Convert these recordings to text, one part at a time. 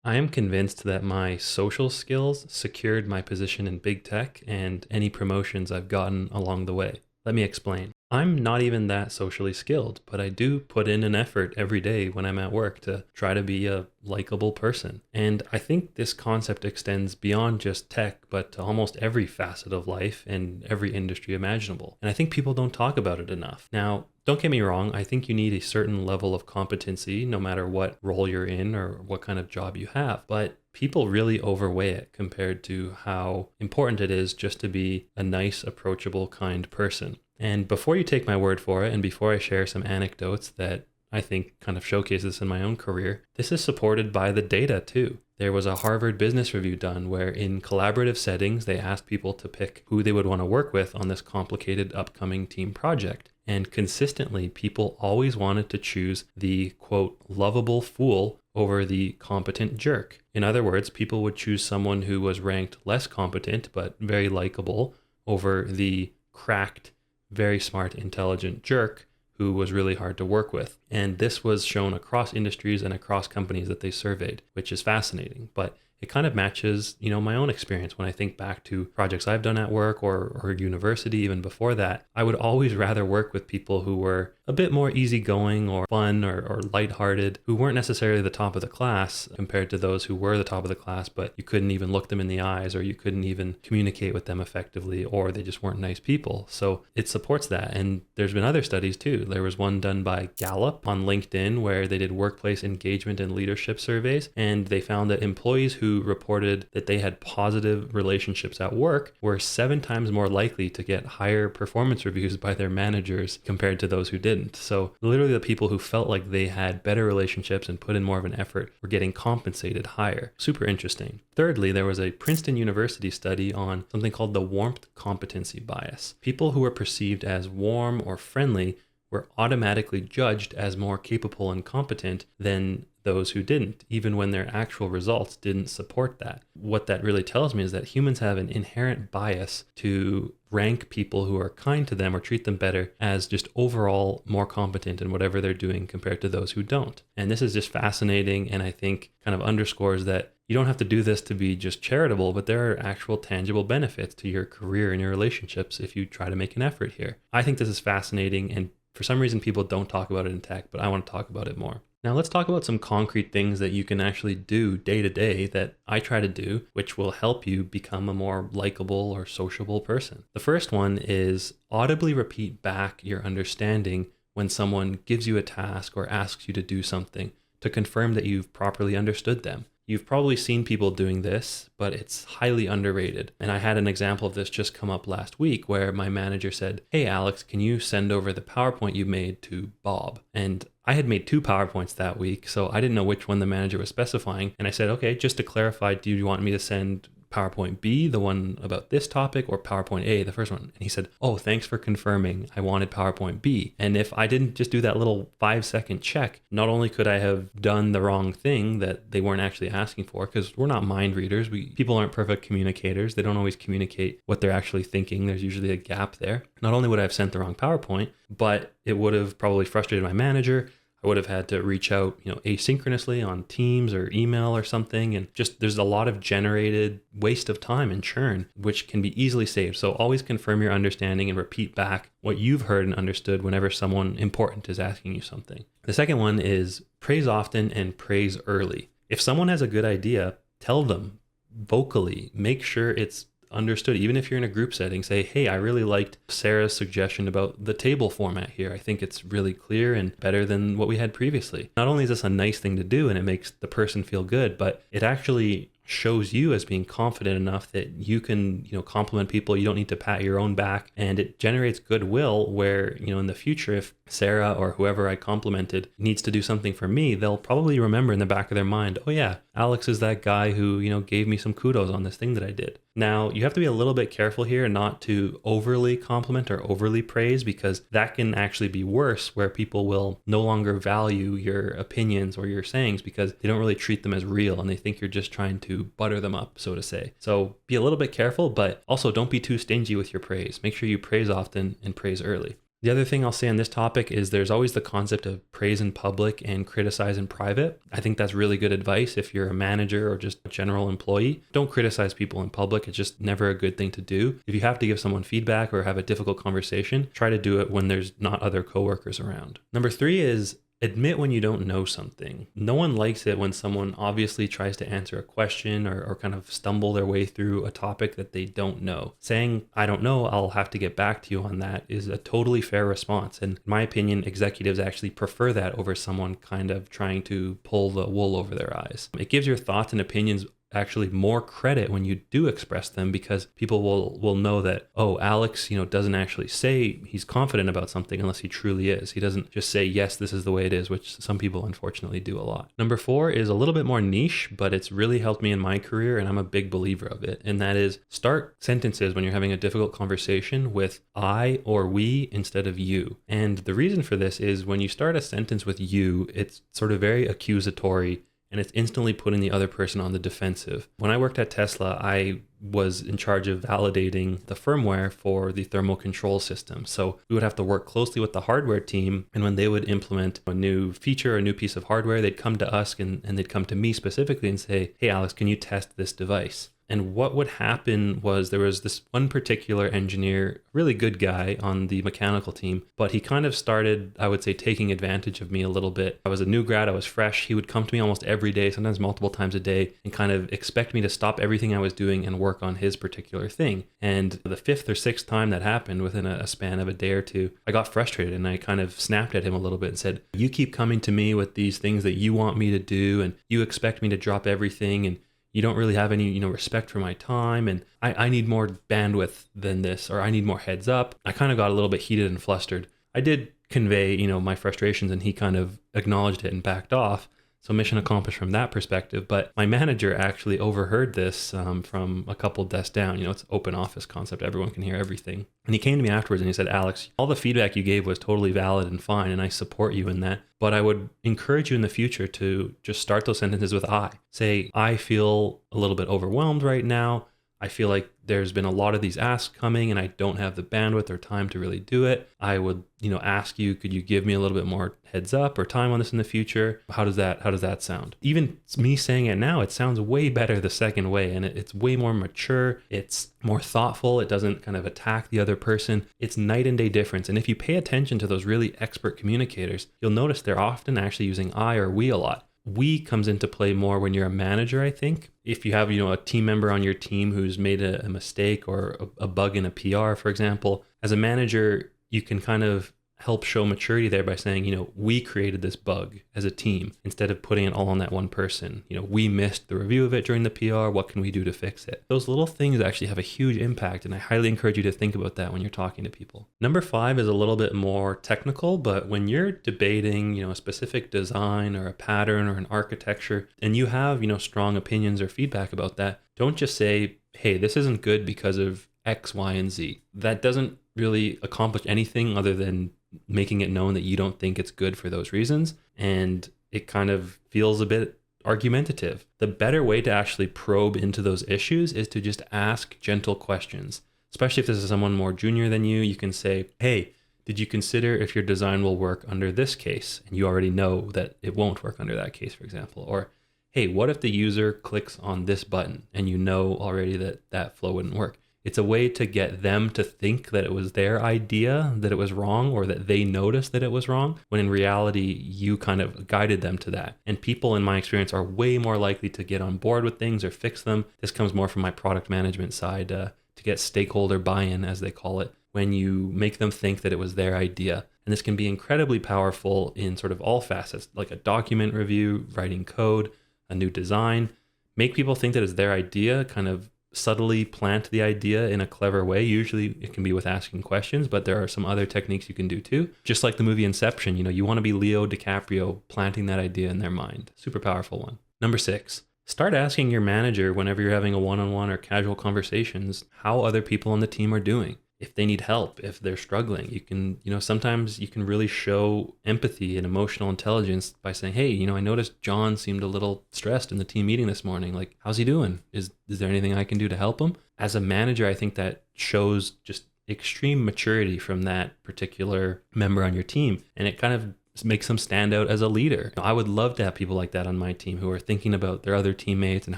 I am convinced that my social skills secured my position in big tech and any promotions I've gotten along the way. Let me explain. I'm not even that socially skilled, but I do put in an effort every day when I'm at work to try to be a likable person. And I think this concept extends beyond just tech, but to almost every facet of life and every industry imaginable. And I think people don't talk about it enough. Now, don't get me wrong, I think you need a certain level of competency no matter what role you're in or what kind of job you have. But people really overweigh it compared to how important it is just to be a nice, approachable, kind person. And before you take my word for it, and before I share some anecdotes that I think kind of showcase this in my own career, this is supported by the data too. There was a Harvard Business Review done where in collaborative settings, they asked people to pick who they would want to work with on this complicated upcoming team project. And consistently, people always wanted to choose the quote, lovable fool over the competent jerk. In other words, people would choose someone who was ranked less competent but very likable over the cracked, very smart, intelligent jerk who was really hard to work with. And this was shown across industries and across companies that they surveyed, which is fascinating. But it kind of matches, my own experience when I think back to projects I've done at work or university, even before that. I would always rather work with people who were a bit more easygoing or fun or lighthearted, who weren't necessarily the top of the class compared to those who were the top of the class, but you couldn't even look them in the eyes or you couldn't even communicate with them effectively, or they just weren't nice people. So it supports that. And there's been other studies too. There was one done by Gallup on LinkedIn where they did workplace engagement and leadership surveys, and they found that employees who reported that they had positive relationships at work were 7 times more likely to get higher performance reviews by their managers compared to those who didn't. So literally the people who felt like they had better relationships and put in more of an effort were getting compensated higher. Super interesting. Thirdly, there was a Princeton University study on something called the warmth competency bias. People who were perceived as warm or friendly were automatically judged as more capable and competent than those who didn't, even when their actual results didn't support that. What that really tells me is that humans have an inherent bias to rank people who are kind to them or treat them better as just overall more competent in whatever they're doing compared to those who don't. And this is just fascinating, and I think kind of underscores that you don't have to do this to be just charitable, but there are actual tangible benefits to your career and your relationships if you try to make an effort here. I think this is fascinating, and for some reason people don't talk about it in tech, but I want to talk about it more. Now let's talk about some concrete things that you can actually do day to day that I try to do, which will help you become a more likable or sociable person. The first one is audibly repeat back your understanding when someone gives you a task or asks you to do something to confirm that you've properly understood them. You've probably seen people doing this, but it's highly underrated. And I had an example of this just come up last week where my manager said, "Hey, Alex, can you send over the PowerPoint you made to Bob?" And I had made 2 PowerPoints that week, so I didn't know which one the manager was specifying. And I said, "Okay, just to clarify, do you want me to send PowerPoint B, the one about this topic, or PowerPoint A, the first one?" And he said, "Oh, thanks for confirming. I wanted PowerPoint B." And if I didn't just do that little 5-second check, not only could I have done the wrong thing that they weren't actually asking for, because we're not mind readers. People aren't perfect communicators. They don't always communicate what they're actually thinking. There's usually a gap there. Not only would I have sent the wrong PowerPoint, but it would have probably frustrated my manager. I would have had to reach out, asynchronously on Teams or email or something. And just there's a lot of generated waste of time and churn, which can be easily saved. So always confirm your understanding and repeat back what you've heard and understood whenever someone important is asking you something. The second one is praise often and praise early. If someone has a good idea, tell them vocally, make sure it's understood. Even if you're in a group setting, say, "Hey, I really liked Sarah's suggestion about the table format here. I think it's really clear and better than what we had previously." Not only is this a nice thing to do and it makes the person feel good, but it actually shows you as being confident enough that you can, compliment people. You don't need to pat your own back, and it generates goodwill where, in the future, if Sarah or whoever I complimented needs to do something for me, they'll probably remember in the back of their mind, "Oh yeah, Alex is that guy who, gave me some kudos on this thing that I did." Now, you have to be a little bit careful here not to overly compliment or overly praise, because that can actually be worse, where people will no longer value your opinions or your sayings because they don't really treat them as real and they think you're just trying to butter them up, so to say. So be a little bit careful, but also don't be too stingy with your praise. Make sure you praise often and praise early. The other thing I'll say on this topic is there's always the concept of praise in public and criticize in private. I think that's really good advice if you're a manager or just a general employee. Don't criticize people in public. It's just never a good thing to do. If you have to give someone feedback or have a difficult conversation, try to do it when there's not other coworkers around. Number 3 is admit when you don't know something. No one likes it when someone obviously tries to answer a question or kind of stumble their way through a topic that they don't know. Saying, I don't know, I'll have to get back to you on that is a totally fair response. And in my opinion, executives actually prefer that over someone kind of trying to pull the wool over their eyes. It gives your thoughts and opinions actually more credit when you do express them, because people will know that, oh, Alex, doesn't actually say he's confident about something unless he truly is. He doesn't just say, yes, this is the way it is, which some people unfortunately do a lot. Number 4 is a little bit more niche, but it's really helped me in my career, and I'm a big believer of it. And that is, start sentences when you're having a difficult conversation with I or we instead of you. And the reason for this is when you start a sentence with you, it's sort of very accusatory, and it's instantly putting the other person on the defensive. When I worked at Tesla, I was in charge of validating the firmware for the thermal control system. So we would have to work closely with the hardware team, and when they would implement a new feature, a new piece of hardware, they'd come to us and they'd come to me specifically and say, hey, Alex, can you test this device? And what would happen was there was this one particular engineer, really good guy on the mechanical team, but he kind of started, I would say, taking advantage of me a little bit. I was a new grad, I was fresh. He would come to me almost every day, sometimes multiple times a day, and kind of expect me to stop everything I was doing and work on his particular thing. And the 5th or 6th time that happened within a span of a day or two, I got frustrated and I kind of snapped at him a little bit and said, you keep coming to me with these things that you want me to do, and you expect me to drop everything, and you don't really have any, respect for my time, and I need more bandwidth than this, or I need more heads up. I kind of got a little bit heated and flustered. I did convey, my frustrations, and he kind of acknowledged it and backed off. So mission accomplished from that perspective. But my manager actually overheard this from a couple desks down. It's open office concept. Everyone can hear everything. And he came to me afterwards and he said, Alex, all the feedback you gave was totally valid and fine, and I support you in that. But I would encourage you in the future to just start those sentences with I. Say, I feel a little bit overwhelmed right now. I feel like there's been a lot of these asks coming and I don't have the bandwidth or time to really do it. I would, ask you, could you give me a little bit more heads up or time on this in the future? How does that sound? Even me saying it now, it sounds way better the second way, and it's way more mature. It's more thoughtful. It doesn't kind of attack the other person. It's night and day difference. And if you pay attention to those really expert communicators, you'll notice they're often actually using I or we a lot. We comes into play more when you're a manager, I think. If you have, a team member on your team who's made a mistake or a bug in a PR, for example, as a manager, you can kind of help show maturity there by saying, we created this bug as a team instead of putting it all on that one person. We missed the review of it during the PR. What can we do to fix it? Those little things actually have a huge impact, and I highly encourage you to think about that when you're talking to people. Number 5 is a little bit more technical, but when you're debating, a specific design or a pattern or an architecture, and you have, strong opinions or feedback about that, don't just say, hey, this isn't good because of X, Y, and Z. That doesn't really accomplish anything other than making it known that you don't think it's good for those reasons, and it kind of feels a bit argumentative. The better way to actually probe into those issues is to just ask gentle questions. Especially if this is someone more junior than you, you can say, hey, did you consider if your design will work under this case? And you already know that it won't work under that case, for example. Or, hey, what if the user clicks on this button and you know already that that flow wouldn't work? It's a way to get them to think that it was their idea, that it was wrong, or that they noticed that it was wrong, when in reality, you kind of guided them to that. And people, in my experience, are way more likely to get on board with things or fix them. This comes more from my product management side, to get stakeholder buy-in, as they call it, when you make them think that it was their idea. And this can be incredibly powerful in sort of all facets, like a document review, writing code, a new design. Make people think that it's their idea, kind of subtly plant the idea in a clever way. Usually it can be with asking questions, but there are some other techniques you can do too. Just like the movie Inception, you want to be Leo DiCaprio planting that idea in their mind. Super powerful one. Number 6, start asking your manager whenever you're having a one-on-one or casual conversations, how other people on the team are doing. If they need help, if they're struggling, you can, sometimes you can really show empathy and emotional intelligence by saying, hey, I noticed John seemed a little stressed in the team meeting this morning. Like, how's he doing? Is there anything I can do to help him? As a manager, I think that shows just extreme maturity from that particular member on your team. And it kind of makes them stand out as a leader. I would love to have people like that on my team who are thinking about their other teammates and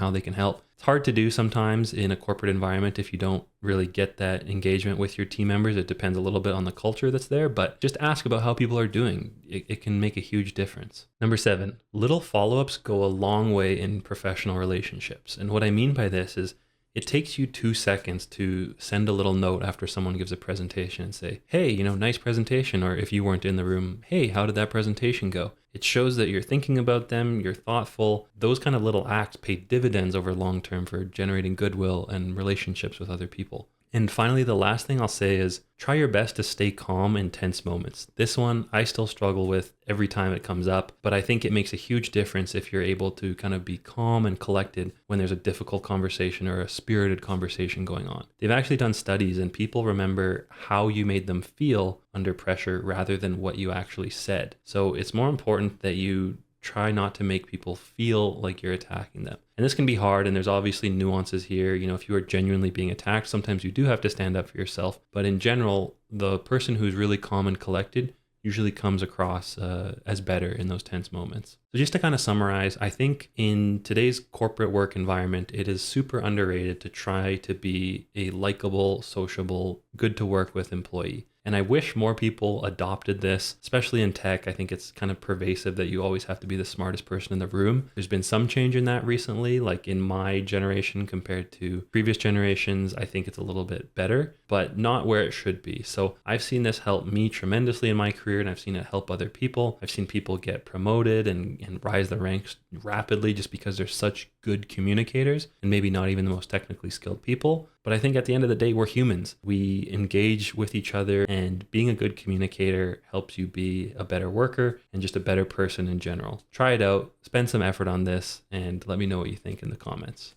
how they can help. It's hard to do sometimes in a corporate environment if you don't really get that engagement with your team members. It depends a little bit on the culture that's there, but just ask about how people are doing. It can make a huge difference. Number 7, little follow-ups go a long way in professional relationships. And what I mean by this is it takes you 2 seconds to send a little note after someone gives a presentation and say, hey, nice presentation. Or if you weren't in the room, hey, how did that presentation go? It shows that you're thinking about them, you're thoughtful. Those kind of little acts pay dividends over long term for generating goodwill and relationships with other people. And finally, the last thing I'll say is try your best to stay calm in tense moments. This one I still struggle with every time it comes up, but I think it makes a huge difference if you're able to kind of be calm and collected when there's a difficult conversation or a spirited conversation going on. They've actually done studies and people remember how you made them feel under pressure rather than what you actually said. So it's more important that you try not to make people feel like you're attacking them. And this can be hard, and there's obviously nuances here. If you are genuinely being attacked, sometimes you do have to stand up for yourself. But in general, the person who's really calm and collected usually comes across as better in those tense moments. So just to kind of summarize, I think in today's corporate work environment, it is super underrated to try to be a likable, sociable, good to work with employee. And I wish more people adopted this, especially in tech. I think it's kind of pervasive that you always have to be the smartest person in the room. There's been some change in that recently, like in my generation compared to previous generations. I think it's a little bit better, but not where it should be. So I've seen this help me tremendously in my career, and I've seen it help other people. I've seen people get promoted and rise the ranks rapidly just because they're such good communicators and maybe not even the most technically skilled people. But I think at the end of the day, we're humans. We engage with each other, and being a good communicator helps you be a better worker and just a better person in general. Try it out, spend some effort on this, and let me know what you think in the comments.